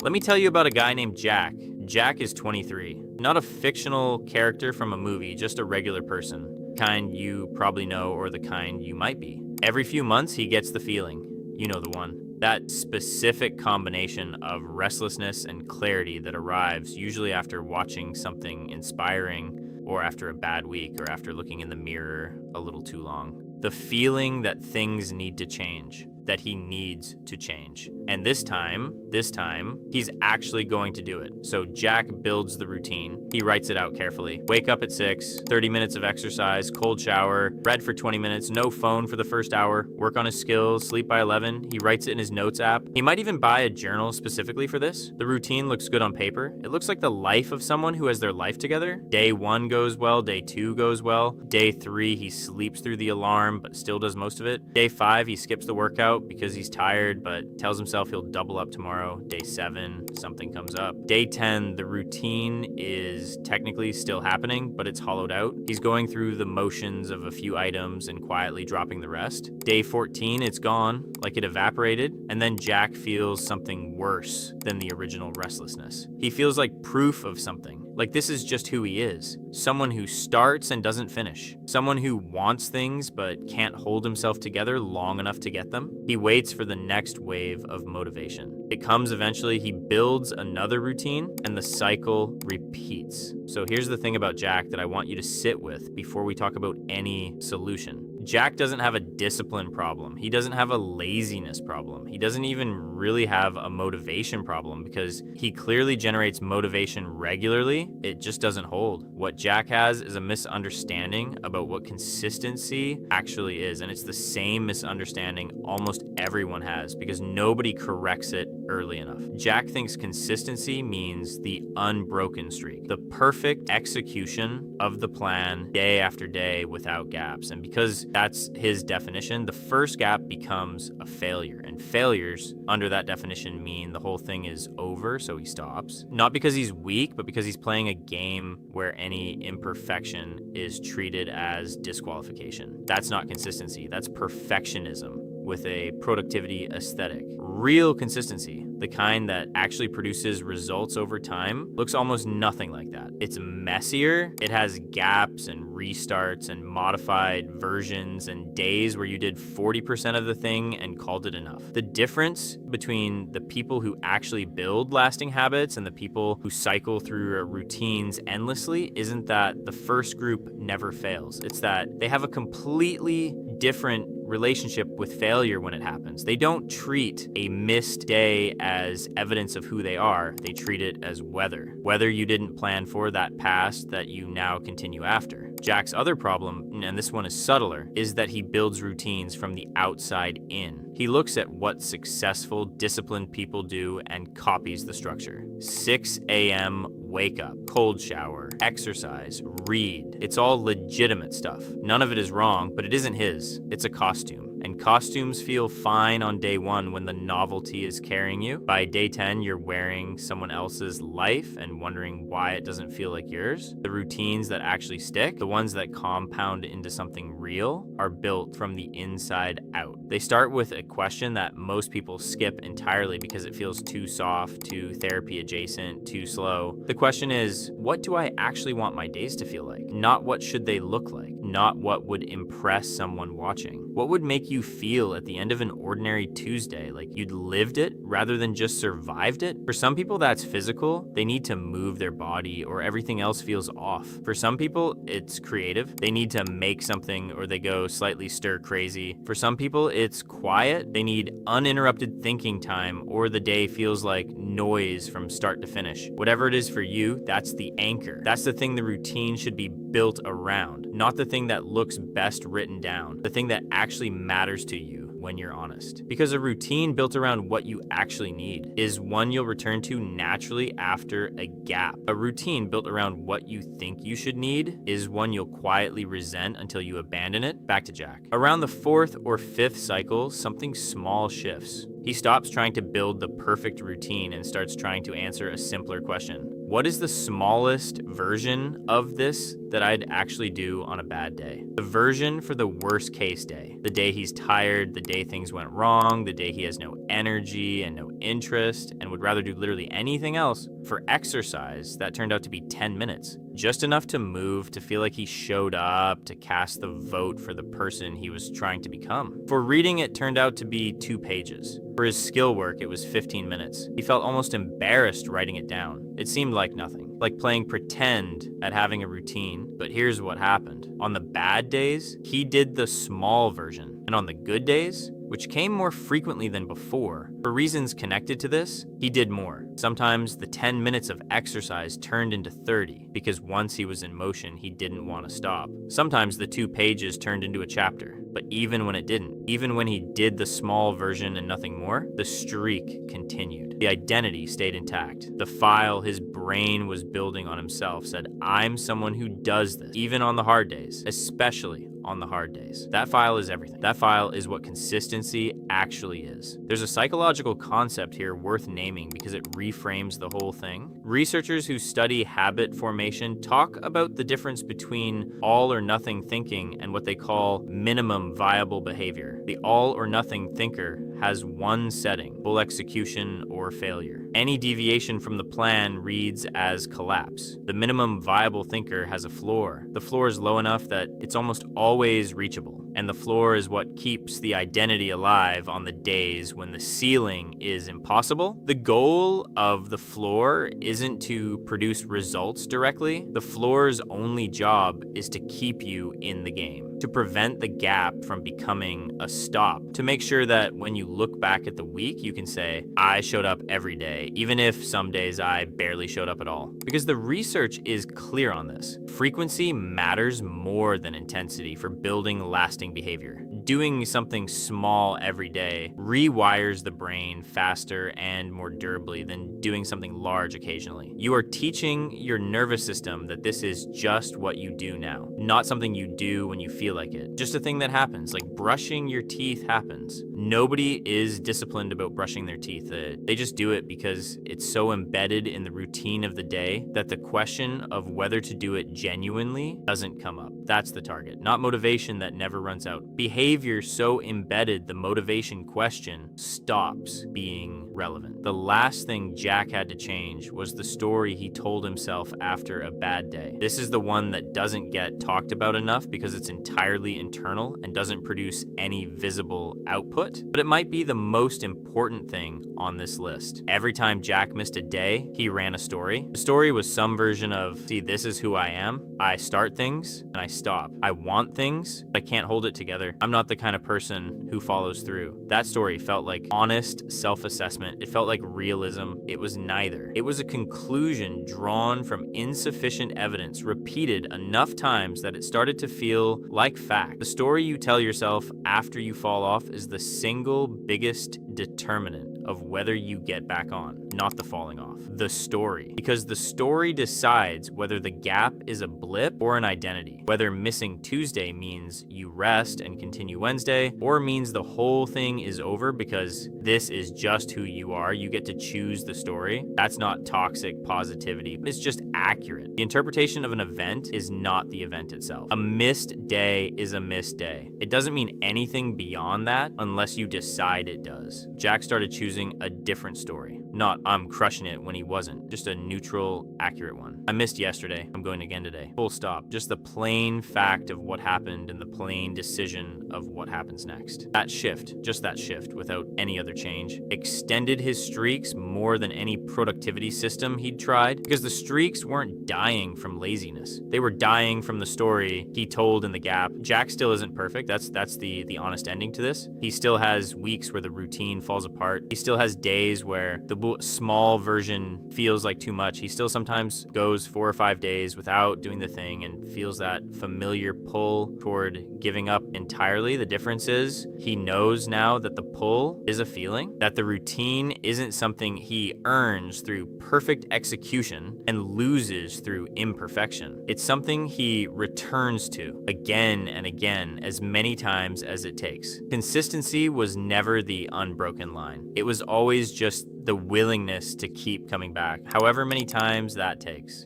Let me tell you about a guy named Jack. Jack is 23. Not a fictional character from a movie, just a regular person. Kind you probably know or the kind you might be. Every few months, he gets the feeling. You know the one. That specific combination of restlessness and clarity that arrives usually after watching something inspiring or after a bad week or after looking in the mirror a little too long. The feeling that things need to change, that he needs to change. And this time, he's actually going to do it. So Jack builds the routine. He writes it out carefully. Wake up at 6, 30 minutes of exercise, cold shower, read for 20 minutes, no phone for the first hour, work on his skills, sleep by 11. He writes it in his notes app. He might even buy a journal specifically for this. The routine looks good on paper. It looks like the life of someone who has their life together. Day 1 goes well, day 2 goes well. Day 3, he sleeps through the alarm, but still does most of it. Day 5, he skips the workout because he's tired, but tells himself he'll double up tomorrow. Day 7, something comes up. Day 10, the routine is technically still happening, but it's hollowed out. He's going through the motions of a few items and quietly dropping the rest. Day 14, it's gone, like it evaporated, and then Jack feels something worse than the original restlessness. He feels like proof of something. Like this is just who he is. Someone who starts and doesn't finish. Someone who wants things but can't hold himself together long enough to get them. He waits for the next wave of motivation. It comes eventually, he builds another routine, and the cycle repeats. So here's the thing about Jack that I want you to sit with before we talk about any solution. Jack doesn't have a discipline problem. He doesn't have a laziness problem. He doesn't even really have a motivation problem because he clearly generates motivation regularly. It just doesn't hold. What Jack has is a misunderstanding about what consistency actually is. And it's the same misunderstanding almost everyone has because nobody corrects it early enough. Jack thinks consistency means the unbroken streak, the perfect execution of the plan day after day without gaps. And because that's his definition, the first gap becomes a failure. And failures under that definition mean the whole thing is over, so he stops. Not because he's weak, but because he's playing a game where any imperfection is treated as disqualification. That's not consistency, that's perfectionism with a productivity aesthetic. Real consistency, the kind that actually produces results over time, looks almost nothing like that. It's messier, it has gaps and restarts and modified versions and days where you did 40% of the thing and called it enough. The difference between the people who actually build lasting habits and the people who cycle through routines endlessly isn't that the first group never fails. It's that they have a completely different relationship with failure when it happens. They don't treat a missed day as evidence of who they are. They treat it as weather. Weather you didn't plan for, that past that you now continue after. Jack's other problem, and this one is subtler, is that he builds routines from the outside in. He looks at what successful, disciplined people do and copies the structure. 6 a.m. wake up, cold shower, exercise, read. It's all legitimate stuff. None of it is wrong, but it isn't his. It's a costume. And costumes feel fine on day 1 when the novelty is carrying you. By day 10, you're wearing someone else's life and wondering why it doesn't feel like yours. The routines that actually stick, the ones that compound into something real, are built from the inside out. They start with a question that most people skip entirely because it feels too soft, too therapy adjacent, too slow. The question is, what do I actually want my days to feel like? Not what should they look like, not what would impress someone watching. What would make you feel at the end of an ordinary Tuesday, like you'd lived it rather than just survived it? For some people, that's physical. They need to move their body or everything else feels off. For some people, it's creative. They need to make something or they go slightly stir crazy. For some people, it's quiet. They need uninterrupted thinking time or the day feels like noise from start to finish. Whatever it is for you, that's the anchor. That's the thing the routine should be built around, not the thing that looks best written down, the thing that actually matters to you when you're honest. Because a routine built around what you actually need is one you'll return to naturally after a gap. A routine built around what you think you should need is one you'll quietly resent until you abandon it. Back to Jack. Around the 4th or 5th cycle, something small shifts. He stops trying to build the perfect routine and starts trying to answer a simpler question. what is the smallest version of this that I'd actually do on a bad day? The version for the worst case day. The day he's tired, the day things went wrong, the day he has no energy and no interest and would rather do literally anything else. For exercise, that turned out to be 10 minutes. Just enough to move, to feel like he showed up, to cast the vote for the person he was trying to become. For reading, it turned out to be 2 pages. For his skill work, it was 15 minutes. He felt almost embarrassed writing it down. It seemed like nothing, like playing pretend at having a routine. But here's what happened. On the bad days, he did the small version. And on the good days, which came more frequently than before, for reasons connected to this, he did more. Sometimes the 10 minutes of exercise turned into 30 because once he was in motion, he didn't want to stop. Sometimes the 2 pages turned into a chapter. But even when it didn't, even when he did the small version and nothing more, the streak continued. The identity stayed intact. The file his brain was building on himself said, I'm someone who does this, even on the hard days, especially on the hard days. That file is everything. That file is what consistency actually is. There's a psychological concept here worth naming because it reframes the whole thing. Researchers who study habit formation talk about the difference between all or nothing thinking and what they call minimum viable behavior. The all or nothing thinker has one setting, full execution or failure. Any deviation from the plan reads as collapse. The minimum viable thinker has a floor. The floor is low enough that it's almost always reachable. And the floor is what keeps the identity alive on the days when the ceiling is impossible. The goal of the floor isn't to produce results directly. The floor's only job is to keep you in the game, to prevent the gap from becoming a stop, to make sure that when you look back at the week, you can say, I showed up every day, even if some days I barely showed up at all. Because the research is clear on this. Frequency matters more than intensity for building lasting behavior. Doing something small every day rewires the brain faster and more durably than doing something large occasionally. You are teaching your nervous system that this is just what you do now, not something you do when you feel like it. Just a thing that happens, like brushing your teeth happens. Nobody is disciplined about brushing their teeth. They just do it because it's so embedded in the routine of the day that the question of whether to do it genuinely doesn't come up. That's the target, not motivation that never runs out. Behavior so embedded, the motivation question stops being relevant. The last thing Jack had to change was the story he told himself after a bad day. This is the one that doesn't get talked about enough because it's entirely internal and doesn't produce any visible output, but it might be the most important thing on this list. Every time Jack missed a day, he ran a story. The story was some version of, see, this is who I am. I start things and I stop. I want things, but I can't hold it together. I'm not the kind of person who follows through. That story felt like honest self-assessment. It felt like realism. It was neither. It was a conclusion drawn from insufficient evidence, repeated enough times that it started to feel like fact. The story you tell yourself after you fall off is the single biggest determinant of whether you get back on, not the falling off. The story. Because the story decides whether the gap is a blip or an identity. Whether missing Tuesday means you rest and continue Wednesday, or means the whole thing is over because this is just who you are. You get to choose the story. That's not toxic positivity. It's just accurate. The interpretation of an event is not the event itself. A missed day is a missed day. It doesn't mean anything beyond that unless you decide it does. Jack started choosing a different story. Not I'm crushing it when he wasn't. Just a neutral, accurate one. I missed yesterday. I'm going again today. Full stop. Just the plain fact of what happened and the plain decision of what happens next. That shift, just that shift without any other change, extended his streaks more than any productivity system he'd tried because the streaks weren't dying from laziness. They were dying from the story he told in the gap. Jack still isn't perfect. That's the honest ending to this. He still has weeks where the routine falls apart. He still has days where the small version feels like too much. He still sometimes goes 4 or 5 days without doing the thing and feels that familiar pull toward giving up entirely. The difference is he knows now that the pull is a feeling, that the routine isn't something he earns through perfect execution and loses through imperfection. It's something he returns to again and again as many times as it takes. Consistency was never the unbroken line. It was always just the willingness to keep coming back, however many times that takes.